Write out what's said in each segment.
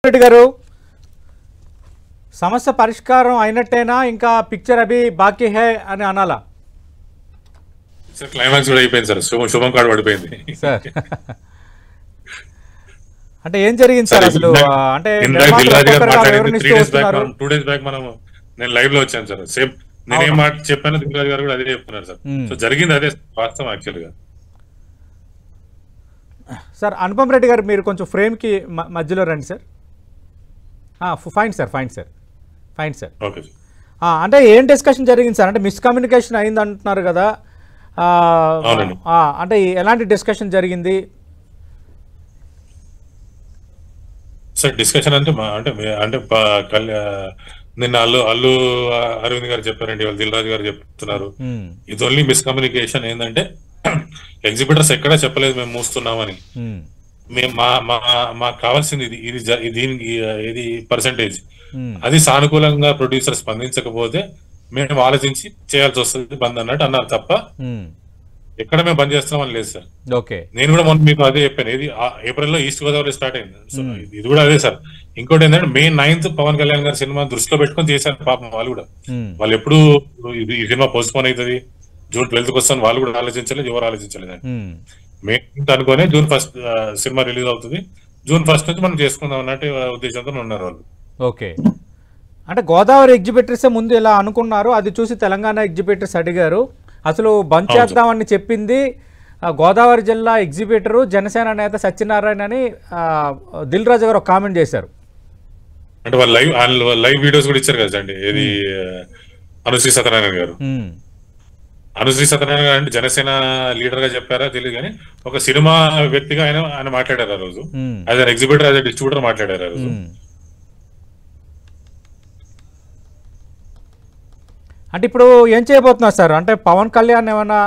రెడ్డి గారు సమస్య పరిష్కారం అయినట్టేనా ఇంకా పిక్చర్ అభి బాకీ హై అని అనాలా? సార్ క్లైమాక్స్ కూడా అయిపోయింది సార్, శుభం కార్డు పడిపోయింది సార్. అంటే ఏం జరిగింది సార్ అసలు? అంటే 2 days బ్యాక్ మనం నేను లైవ్ లో వచ్చాను సార్. సేమ్ నేనేం మాట చెప్పాను దిల్రాజు గారు కూడా అదే చెప్తున్నారు సార్. సో జరిగింది అదే వాస్తవం యాక్చువల్ గా. సార్ అనుపమ్ రెడ్డి గారు మీరు కొంచెం ఫ్రేమ్ కి మధ్యలో రండి sir. Fine sir, fine sir, fine sir. Okay sir. అంటే ఏం డిస్కషన్ జరిగింది సార్? అంటే మిస్కమ్యూనికేషన్ అయింది అంటున్నారు కదా, అంటే ఎలాంటి డిస్కషన్ జరిగింది సార్? డిస్కషన్ అంటే అంటే నిన్న అల్లు అరవింద్ గారు చెప్పారండి, వాళ్ళు దిల్రాజు గారు చెప్తున్నారు. ఇది ఓన్లీ మిస్కమ్యూనికేషన్. ఏంటంటే ఎగ్జిబిటర్స్ ఎక్కడా చెప్పలేదు మేము మూస్తున్నామని. మేము మాకు కావాల్సింది ఇది పర్సంటేజ్. అది సానుకూలంగా ప్రొడ్యూసర్ స్పందించకపోతే మేము ఆలోచించి చేయాల్సి వస్తుంది బంద్ అన్నట్టు అన్నారు తప్ప ఎక్కడ మేము బంద్ చేస్తున్నామని లేదు సార్. ఓకే, నేను కూడా మొన్న మీకు అదే చెప్పాను. ఇది ఏప్రిల్లో ఈస్ట్ గోదావరి స్టార్ట్ అయింది. సో ఇది కూడా అదే సార్. ఇంకోటి ఏంటంటే May 9th పవన్ కళ్యాణ్ గారి సినిమా దృష్టిలో పెట్టుకొని చేశారు పాపం వాళ్ళు కూడా. వాళ్ళు ఎప్పుడు ఈ సినిమా పోస్ట్పోన్ అవుతుంది, June 12th వస్తాను వాళ్ళు కూడా ఆలోచించలేదు, ఎవరు ఆలోచించలేదండి. May 9th అనుకోనే June 1st cinema release అవుతుంది, June 1st నుంచి మనం చేసుకుందాం అన్నట్టు ఉద్దేశంతో ఉన్నారు వాళ్ళు. ఓకే, అంటే గోదావరి ఎగ్జిబిటర్సే ముందు ఇలా అనుకున్నారు, అది చూసి తెలంగాణ ఎగ్జిబిటర్స్ అడిగారు. అసలు బంద్ చేద్దామని చెప్పింది గోదావరి జిల్లా ఎగ్జిబిటరు జనసేన నేత సత్యనారాయణ అని దిల్రాజు గారు ఒక కామెంట్ చేశారు. అంటే వాళ్ళు లైవ్ వీడియోస్ కూడా ఇచ్చారు కదా అండి. ఏది అనుశ్రీ సత్యనారాయణ గారు. అనుశ్రీ సత్యనారాయణ గారు అంటే జనసేన లీడర్ గా చెప్పారా తెలియదు కానీ ఒక సినిమా వ్యక్తిగా ఆయన మాట్లాడారు ఆ రోజు. As an exhibitor, as a distributor మాట్లాడారు ఆ రోజు. అంటే ఇప్పుడు ఏం చేయబోతున్నారు సార్? అంటే పవన్ కళ్యాణ్ ఏమైనా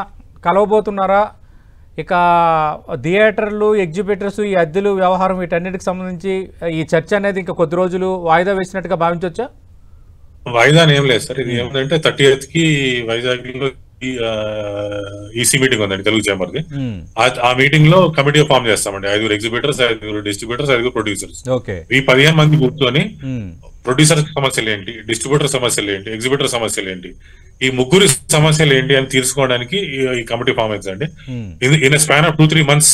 కలవబోతున్నారా? ఇక థియేటర్లు, ఎగ్జిబిటర్స్, ఈ అద్దెలు వ్యవహారం వీటన్నిటికి సంబంధించి ఈ చర్చ అనేది ఇంకా కొద్ది రోజులు వాయిదా వేసినట్టుగా భావించవచ్చా? వాయిదా ఏం లేదు సార్. ఇది ఏమంటే 30th కి వైజాగ్ లో ఈసీ మీటింగ్ ఉందండి తెలుగు చేంబర్ది. ఆ మీటింగ్ లో కమిటీ ఫామ్ చేస్తామండి. 5 ఎగ్జిబిటర్స్, 5 డిస్ట్రిబ్యూటర్స్, 5 ప్రొడ్యూసర్స్. ఈ 15 మంది కూర్చొని ప్రొడ్యూసర్ సమస్యలు ఏంటి, డిస్ట్రిబ్యూటర్ సమస్యలు ఏంటి, ఎగ్జిబిటర్ సమస్యలు ఏంటి, ఈ ముగ్గురి సమస్యలు ఏంటి అని తీర్చుకోవడానికి ఈ కమిటీ ఫామ్ అవుతుందండి. ఇన్ స్పాన్ ఆఫ్ 2-3 months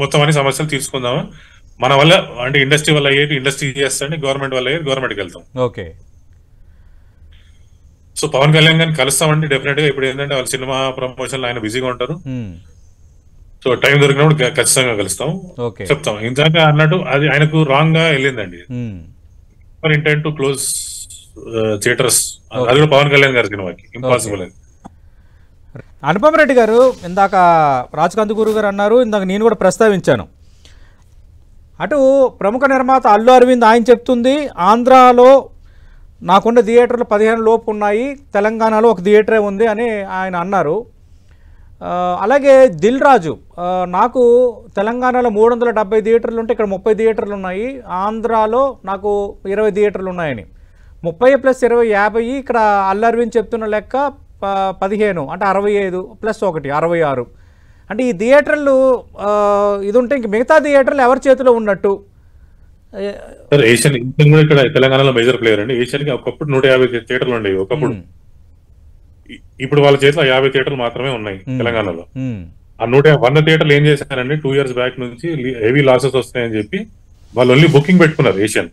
మొత్తం అన్ని సమస్యలు తీసుకుందాము. మన వల్ల అంటే ఇండస్ట్రీ వల్ల అయ్యేది ఇండస్ట్రీ చేస్తాండి, గవర్నమెంట్ వల్ల అయ్యేది గవర్నమెంట్కి వెళ్తాం. ఓకే, సో పవన్ కళ్యాణ్ గారిని కలుస్తామండి డెఫినెట్ గా. ఇప్పుడు ఏంటంటే వాళ్ళ సినిమా ప్రమోషన్ ఆయన బిజీగా ఉంటారు. సో టైం దొరికినప్పుడు ఖచ్చితంగా కలుస్తాం, చెప్తాం. ఇందాక అన్నట్టు అది ఆయనకు రాంగ్ గా వెళ్ళిందండి. ఇంటెంట్ టు క్లోజ్ థియేటర్స్, అది కూడా పవన్ కళ్యాణ్ గారి సినిమాకి ఇంపాసిబుల్ అది. అనుపమ్ రెడ్డి గారు ఇందాక రాజకందుకూరు గారు అన్నారు, ఇందాక నేను కూడా ప్రస్తావించాను. అటు ప్రముఖ నిర్మాత అల్లు అరవింద్ ఆయన చెప్తుంది ఆంధ్రాలో నాకున్న థియేటర్లు 15 లోపు ఉన్నాయి, తెలంగాణలో ఒక థియేటరే ఉంది అని ఆయన అన్నారు. అలాగే దిల్ రాజు నాకు తెలంగాణలో 370 థియేటర్లు ఉంటే ఇక్కడ 30 థియేటర్లు ఉన్నాయి, ఆంధ్రాలో నాకు 20 థియేటర్లు ఉన్నాయని. 30 + 20 50, ఇక్కడ అల్లు అరవింద్ చెప్తున్న లెక్క 15 అంటే 65 + 1 66. అంటే ఈ థియేటర్లు ఇది ఉంటే ఇంక మిగతా థియేటర్లు ఎవరి చేతిలో ఉన్నట్టు? ఏషియన్ కూడా ఇక్కడ తెలంగాణలో మేజర్ ప్లేయర్ అండి. ఏషియన్ కి ఒకప్పుడు 150 థియేటర్లు ఉండేవి ఒకప్పుడు. ఇప్పుడు వాళ్ళ చేతిలో 50 థియేటర్లు మాత్రమే ఉన్నాయి తెలంగాణలో. ఆ 100 థియేటర్లు ఏం చేశారండి, 2 years బ్యాక్ నుంచి హెవీ లాసెస్ వస్తాయని చెప్పి వాళ్ళు ఓన్లీ బుకింగ్ పెట్టుకున్నారు. Asian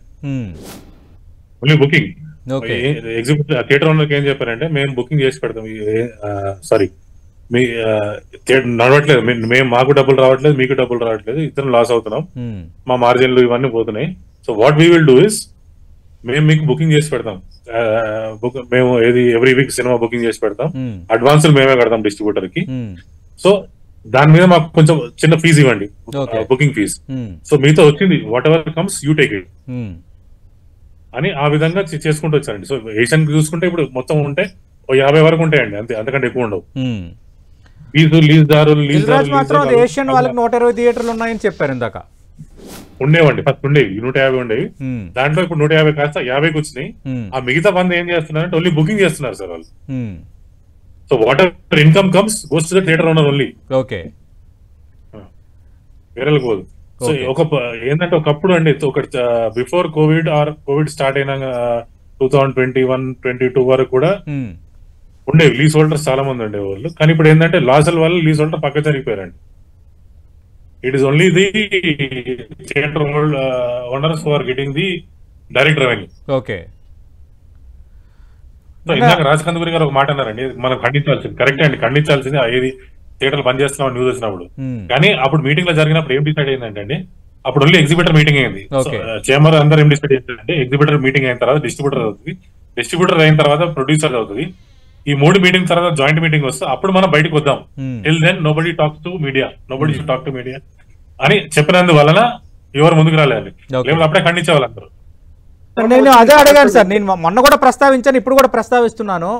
only booking. Exhibit theatre ఓనర్కి ఏం చెప్పారంటే మేము బుకింగ్ చేసి పెడతాం, సారీ మీ నడవట్లేదు, మేము మాకు డబ్బులు రావట్లేదు, మీకు డబ్బులు రావట్లేదు, ఇద్దరు లాస్ అవుతున్నాం, మా మార్జిన్లు ఇవన్నీ పోతున్నాయి. So what we will do is మేము మీకు బుకింగ్ చేసి పెడతాం, మేము ఏది ఎవ్రీ వీక్ సినిమా బుకింగ్ చేసి పెడతాం, అడ్వాన్సులు మేమే కడతాం డిస్ట్రిబ్యూటర్ కి. సో దాని మీద మాకు కొంచెం చిన్న ఫీజు ఇవ్వండి, బుకింగ్ ఫీజు. సో మీతో వచ్చింది what ever comes you take it అని ఆ విధంగా చేసుకుంటూ వచ్చారండి. సో ఏషియన్ చూసుకుంటే ఇప్పుడు మొత్తం ఉంటే 50 వరకు ఉంటాయండి, అంతే, అంతకంటే ఎక్కువ ఉండవు. ఏషియన్ వాళ్ళకి 120 థియేటర్లు ఉన్నాయని చెప్పారు ఇందాక. ఉండేవండి, ఫస్ట్ ఉండేవి 150 ఉండేవి. దాంట్లో ఇప్పుడు 150 కాస్త 50కి వచ్చినాయి. ఆ మిగతా మంది ఏం చేస్తున్నారంటే ఓన్లీ బుకింగ్ చేస్తున్నారు సార్ వాళ్ళు. So whatever income comes goes to the theatre owner only. Okay, వేరే పోదు. సో ఏంటంటే ఒకప్పుడు అండి ఒక before covid or covid start అయిన 2021-22 వరకు కూడా ఉండేవి లీజ్ హోల్డర్స్ చాలా మంది ఉండేవాళ్ళు. కానీ ఇప్పుడు ఏంటంటే లాసుల వల్ల లీజ్ హోల్డర్ పక్క జరిగిపోయారండి. It is only the theatre owners who are getting the direct revenue. Okay. So ఇందాక రాజకందుకూరి గారు ఒక మాట అన్నారండి, మనం ఖండించాల్సింది కరెక్ట్ అండి, ఖండించాల్సింది ఏది థియేటర్లు బంద్ చేస్తున్నాం న్యూస్ వచ్చినప్పుడు. కానీ అప్పుడు మీటింగ్ లో జరిగినప్పుడు ఏం డిసైడ్ అయిందంటే అండి, అప్పుడు ఓన్లీ ఎగ్జిబిటర్ మీటింగ్ అయింది. చేంబర్ అందరూ ఏం డిసైడ్ చేస్తారంటే ఎగ్జిబిటర్ మీటింగ్ అయిన తర్వాత డిస్ట్రిబ్యూటర్ అవుతుంది, డిస్ట్రిబ్యూటర్ అయిన తర్వాత ప్రొడ్యూసర్ అవుతుంది. ఈ 3 మీటింగ్ తర్వాత జాయింట్ మీటింగ్ వస్తే అప్పుడు మనం బయటకు వద్దాం. Till then nobody talk to media, nobody should talk to media అని చెప్పినందువలన ఎవరు ముందుకు రాలేదు. లేకపోతే అప్పుడే ఖండించేవాళ్ళు అందరూ. నేను అదే అడిగాను సార్, నేను మొన్న కూడా ప్రస్తావించాను, ఇప్పుడు కూడా ప్రస్తావిస్తున్నాను.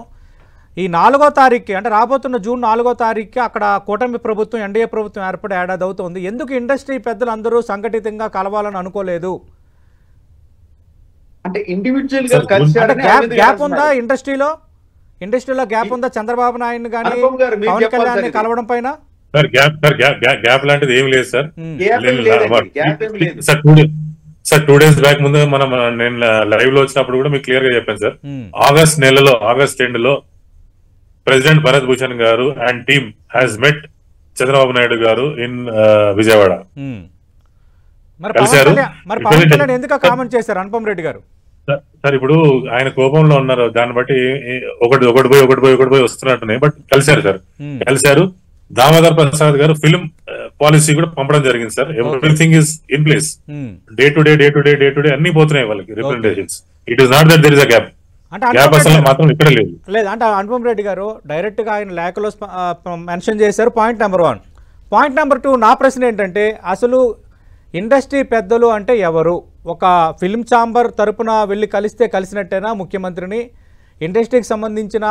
ఈ 4వ తారీఖుకి అంటే రాబోతున్న జూన్ 4వ తారీఖుకి అక్కడ కూటమి ప్రభుత్వం ఎన్డీఏ ప్రభుత్వం ఏర్పడి ఏడాది అవుతుంది. ఎందుకు ఇండస్ట్రీ పెద్దలు అందరూ సంఘటితంగా కలవాలని అనుకోలేదు? అంటే ఇండివిజువల్ గా కలిసి గ్యాప్ ఉందా ఇండస్ట్రీలో గ్యాప్ ఉందా చంద్రబాబు నాయుడు కానీ పవన్ కళ్యాణ్ కలవడం పైన? గ్యాప్ లాంటిది ఏమి లేదు సార్. సార్ 2 days బ్యాక్ ముందు నేను లైవ్ లో వచ్చినప్పుడు కూడా మీకు క్లియర్ గా చెప్పాను సార్. ఆగస్ట్ ఎండ్ లో ప్రెసిడెంట్ భరత్ భూషణ్ గారు and team has met Chandrababu Naidu గారు ఇన్ విజయవాడ. కలిశారు. సార్ ఇప్పుడు ఆయన కోపంలో ఉన్నారు, దాన్ని బట్టి ఒకటి పోయి వస్తున్నట్టున్నాయి. బట్ కలిశారు సార్, కలిశారు. దామోదర్ ప్రసాద్ గారు ఫిల్మ్ పాలసీ కూడా పంపడం జరిగింది sir. Everything is in place. Day to day అన్ని పోతున్నాయి వాళ్ళకి representations. It is not that there is a gap. మాత్రం ఇక్కడ లేదు. అంటే అనుపమ్ రెడ్డి గారు డైరెక్ట్ గా ఆయన లేఖలో మెన్షన్ చేశారు. Point number 1. పాయింట్ నెంబర్ 2, నా ప్రశ్న ఏంటంటే అసలు ఇండస్ట్రీ పెద్దలు అంటే ఎవరు? ఒక ఫిల్మ్ ఛాంబర్ తరపున వెళ్ళి కలిసినట్టేనా ముఖ్యమంత్రిని? ఇండస్ట్రీకి సంబంధించిన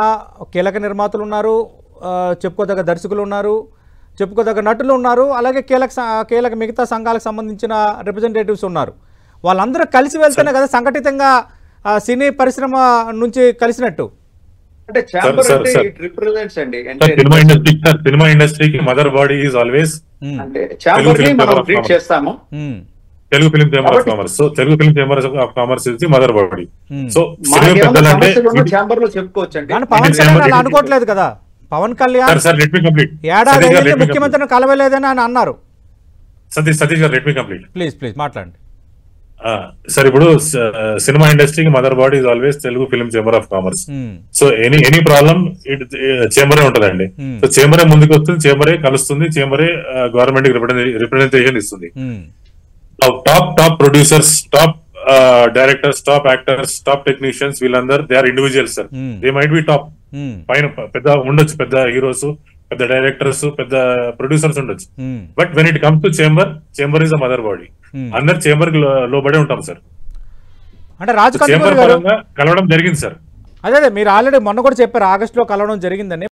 కీలక నిర్మాతలు ఉన్నారు, చెప్పుకోదగ్గ దర్శకులు ఉన్నారు, చెప్పుకోదగ్గ నటులు ఉన్నారు, అలాగే కీలక మిగతా సంఘాలకు సంబంధించిన రిప్రజెంటేటివ్స్ ఉన్నారు. వాళ్ళందరూ కలిసి వెళ్తేనే కదా సంఘటితంగా సినీ పరిశ్రమ నుంచి కలిసినట్టు. అంటే సినిమా ఇండస్ట్రీకి మదర్ బాడీ ఈజ్ ఆల్వేస్ చేస్తాము Telugu film chamber of commerce. So Telugu film chamber of commerce is the mother body. So chamber లో చెప్పుకోవచ్చండి. పవన్ కళ్యాణ్ అనుకోవట్లేదు కదా, పవన్ కళ్యాణ్ ఏడాది ముఖ్యమంత్రిని కలవలేదని అని అన్నారు. Satish garu let me complete. Please మాట్లాడండి సార్. ఇప్పుడు సినిమా ఇండస్ట్రీకి mother body is always Telugu film chamber of commerce. So any problem చేంబరే ఉంటదండి. సో చేంబరే ముందుకు వస్తుంది, చేంబరే కలుస్తుంది, చేంబరే గవర్నమెంట్ రిప్రజెంటేషన్ ఇస్తుంది. Top producers, top directors, top actors, top technicians, వీళ్ళందరూ they are individuals sir. They might be top, పైన పెద్ద ఉండొచ్చు, పెద్ద హీరోస్, పెద్ద డైరెక్టర్స్, పెద్ద ప్రొడ్యూసర్స్ ఉండొచ్చు. But when it comes to chamber is the mother body. అందరు చేంబర్ లోబడే ఉంటాం సార్. అంటే చేంబర్ పరంగా కలవడం జరిగింది సార్. అదే మీరు ఆల్రెడీ మొన్న కూడా చెప్పారు ఆగస్టులో కలవడం జరిగిందని.